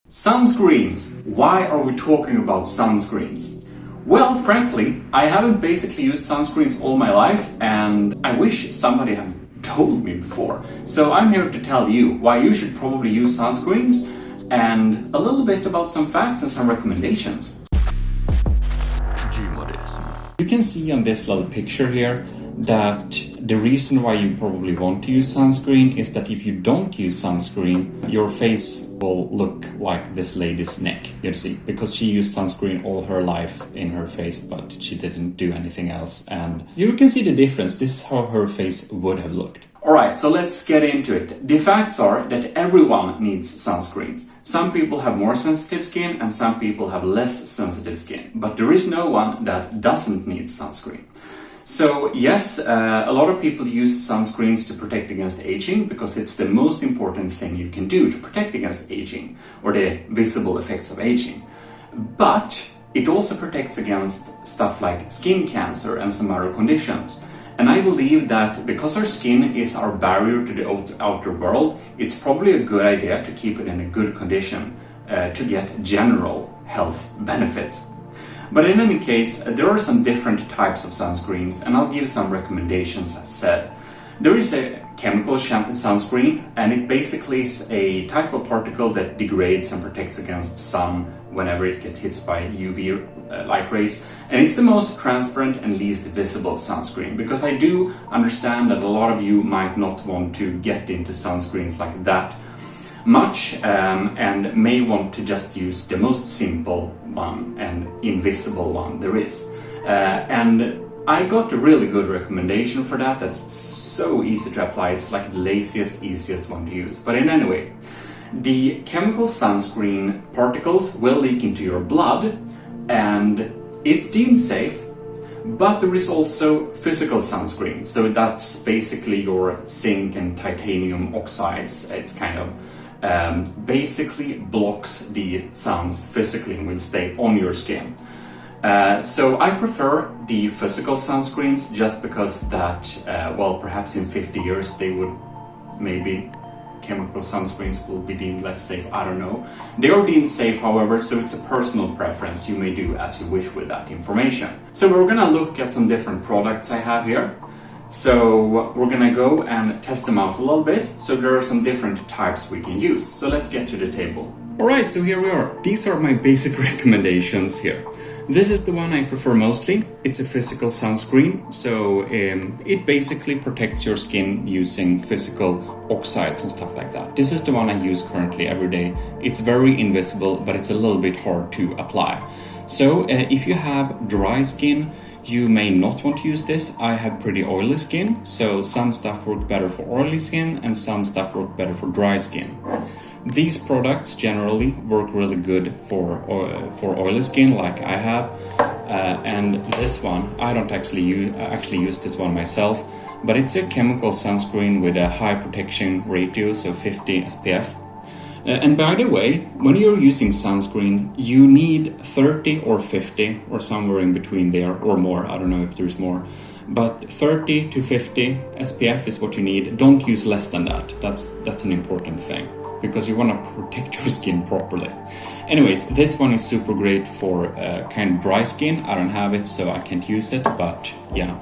Sunscreens. Why are we talking about sunscreens? Well, frankly, I haven't basically used sunscreens all my life, and I wish somebody had told me before. So I'm here to tell you why you should probably use sunscreens and a little bit about some facts and some recommendations. Gmodism. You can see on this little picture here that the reason why you probably want to use sunscreen is that if you don't use sunscreen, your face will look like this lady's neck, you see, because she used sunscreen all her life in her face, but she didn't do anything else, and you can see the difference. This is how her face would have looked. Alright, so let's get into it. The facts are that everyone needs sunscreens. Some people have more sensitive skin and some people have less sensitive skin, but there is no one that doesn't need sunscreen. So yes, a lot of people use sunscreens to protect against aging because it's the most important thing you can do to protect against aging or the visible effects of aging. But it also protects against stuff like skin cancer and some other conditions. And I believe that because our skin is our barrier to the outer world, it's probably a good idea to keep it in a good condition to get general health benefits. But in any case, there are some different types of sunscreens, and I'll give some recommendations as said. There is a chemical sunscreen, and it basically is a type of particle that degrades and protects against sun whenever it gets hit by UV light rays. And it's the most transparent and least visible sunscreen, because I do understand that a lot of you might not want to get into sunscreens like that much and may want to just use the most simple one and invisible one there is. And I got a really good recommendation for that. That's so easy to apply. It's like the laziest, easiest one to use. But in any way, the chemical sunscreen particles will leak into your blood and it's deemed safe. But there is also physical sunscreen. So that's basically your zinc and titanium oxides. It's kind of basically blocks the suns physically and will stay on your skin. So I prefer the physical sunscreens just because that, well, perhaps in 50 years they would, maybe chemical sunscreens will be deemed less safe, I don't know. They are deemed safe, however, so it's a personal preference. You may do as you wish with that information. So we're gonna look at some different products I have here. So we're gonna go and test them out a little bit. So there are some different types we can use. So let's get to the table. Alright, so here we are. These are my basic recommendations here. This is the one I prefer mostly. It's a physical sunscreen, so it basically protects your skin using physical oxides and stuff like that. This is the one I use currently every day. It's very invisible, but it's a little bit hard to apply. So if you have dry skin, you may not want to use this. I have pretty oily skin, so some stuff work better for oily skin and some stuff work better for dry skin. These products generally work really good for oily skin like I have, and this one, I don't actually use this one myself, but it's a chemical sunscreen with a high protection ratio, so 50 SPF. And by the way, when you're using sunscreen, you need 30 or 50 or somewhere in between there or more. I don't know if there's more, but 30 to 50 SPF is what you need. Don't use less than that. That's an important thing because you want to protect your skin properly. Anyways, this one is super great for kind of dry skin. I don't have it, so I can't use it, but yeah.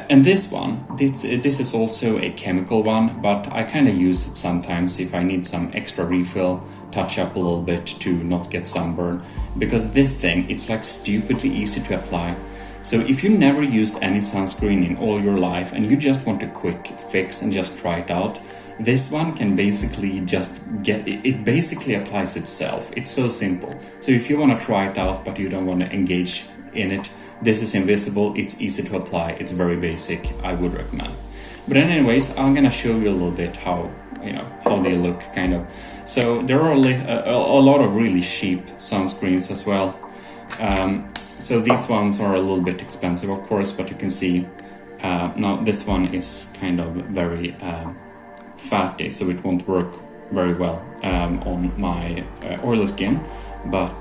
And this one, this is also a chemical one, but I kind of use it sometimes if I need some extra refill, touch up a little bit to not get sunburn. Because this thing, it's like stupidly easy to apply. So if you never used any sunscreen in all your life and you just want a quick fix and just try it out, this one can basically it basically applies itself. It's so simple. So if you want to try it out but you don't want to engage in it, this is invisible, it's easy to apply, it's very basic, I would recommend. But anyways, I'm gonna show you a little bit how they look, kind of. So there are a lot of really cheap sunscreens as well. So these ones are a little bit expensive, of course, but you can see now this one is kind of very fatty, so it won't work very well on my oily skin. But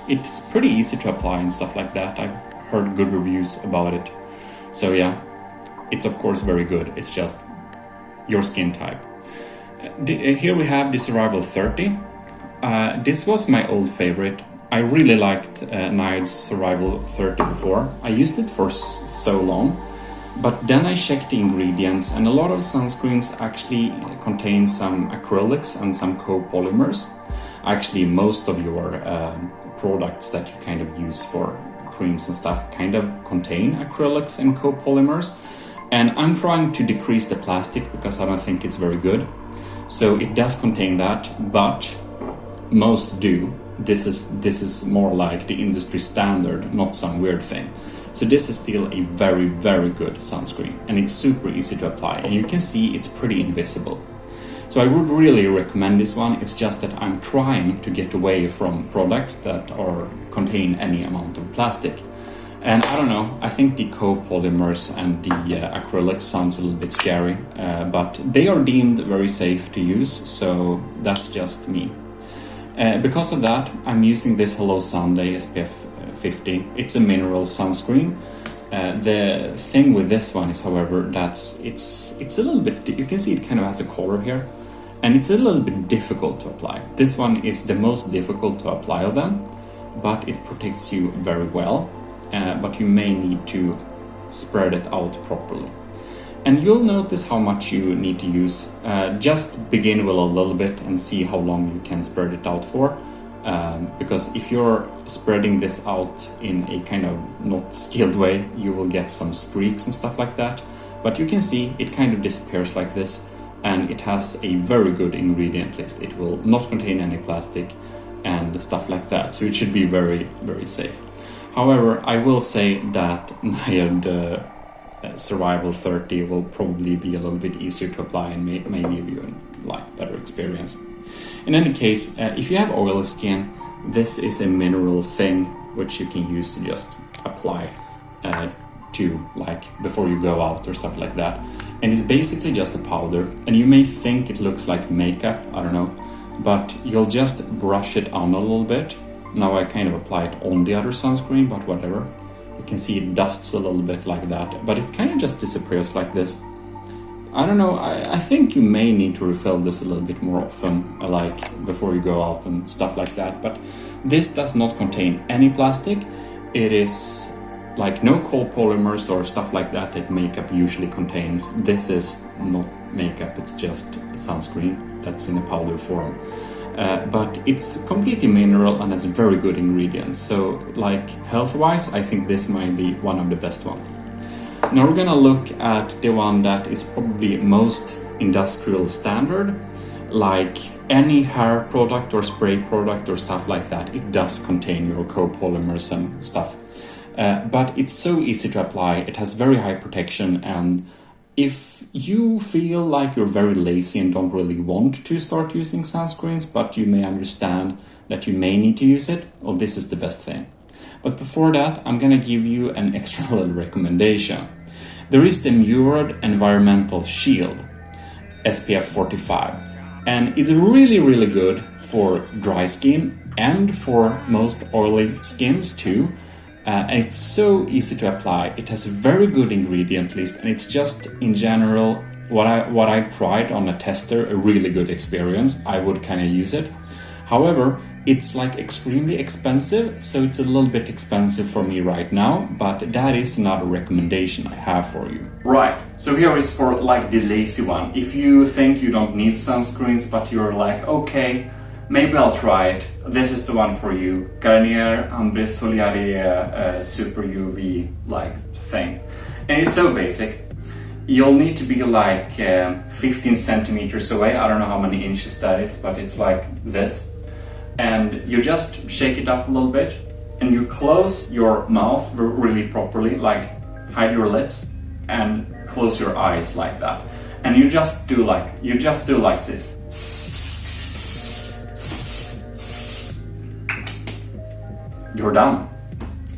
it's pretty easy to apply and stuff like that. I've heard good reviews about it. So yeah, it's of course very good. It's just your skin type. Here we have the Survival 30. This was my old favorite. I really liked NIOD Survival 30 before. I used it for so long, but then I checked the ingredients, and a lot of sunscreens actually contain some acrylics and some copolymers. Actually, most of your products that you kind of use for creams and stuff kind of contain acrylics and copolymers. And I'm trying to decrease the plastic because I don't think it's very good. So it does contain that, but most do. This is more like the industry standard, not some weird thing. So this is still a very, very good sunscreen, and it's super easy to apply, and you can see it's pretty invisible. So I would really recommend this one. It's just that I'm trying to get away from products that contain any amount of plastic. And I don't know, I think the copolymers and the acrylics sounds a little bit scary, but they are deemed very safe to use, so that's just me. Because of that, I'm using this Hello Sunday SPF 50. It's a mineral sunscreen. The thing with this one is, however, that it's a little bit, you can see it kind of has a color here, and it's a little bit difficult to apply. This one is the most difficult to apply of them, but it protects you very well, but you may need to spread it out properly. And you'll notice how much you need to use. Just begin with a little bit and see how long you can spread it out for. Because if you're spreading this out in a kind of not skilled way, you will get some streaks and stuff like that. But you can see it kind of disappears like this, and it has a very good ingredient list. It will not contain any plastic and stuff like that, so it should be very, very safe. However, I will say that NIOD Survival 30 will probably be a little bit easier to apply and may give you a better experience. In any case, if you have oily skin, this is a mineral thing which you can use to just apply to, like, before you go out or stuff like that. And it's basically just a powder, and you may think it looks like makeup, I don't know, but you'll just brush it on a little bit. Now I kind of apply it on the other sunscreen, but whatever. You can see it dusts a little bit like that, but it kind of just disappears like this. I don't know, I think you may need to refill this a little bit more often, like before you go out and stuff like that. But this does not contain any plastic. It is like no copolymers or stuff like that makeup usually contains. This is not makeup, it's just sunscreen that's in a powder form. But it's completely mineral and has very good ingredients. So, like, health-wise, I think this might be one of the best ones. Now we're gonna look at the one that is probably most industrial standard. Like any hair product or spray product or stuff like that, it does contain your copolymers and stuff. But it's so easy to apply, it has very high protection, and if you feel like you're very lazy and don't really want to start using sunscreens, but you may understand that you may need to use it, well, this is the best thing. But before that, I'm gonna give you an extra little recommendation. There is the NIOD Environmental Shield SPF 45, and it's really, really good for dry skin and for most oily skins too. And it's so easy to apply. It has a very good ingredient list, and it's just in general what I've tried on a tester, a really good experience. I would kind of use it. However, it's like extremely expensive, so it's a little bit expensive for me right now, but that is another recommendation I have for you. Right, so here is for like the lazy one. If you think you don't need sunscreens, but you're like, okay, maybe I'll try it. This is the one for you. Garnier Ambre Solaire Super UV like thing. And it's so basic. You'll need to be like 15 centimeters away. I don't know how many inches that is, but it's like this. And you just shake it up a little bit, and you close your mouth really properly, like hide your lips and close your eyes like that. And you just do like this. You're done.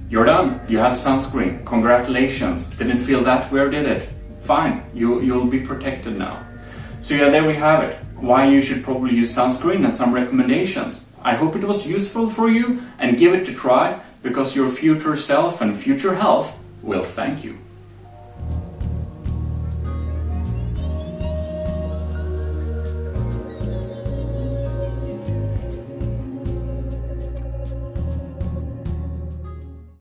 You're done. You have sunscreen. Congratulations. Didn't feel that weird, did it? Fine. You'll be protected now. So yeah, there we have it. Why you should probably use sunscreen and some recommendations. I hope it was useful for you, and give it a try, because your future self and future health will thank you.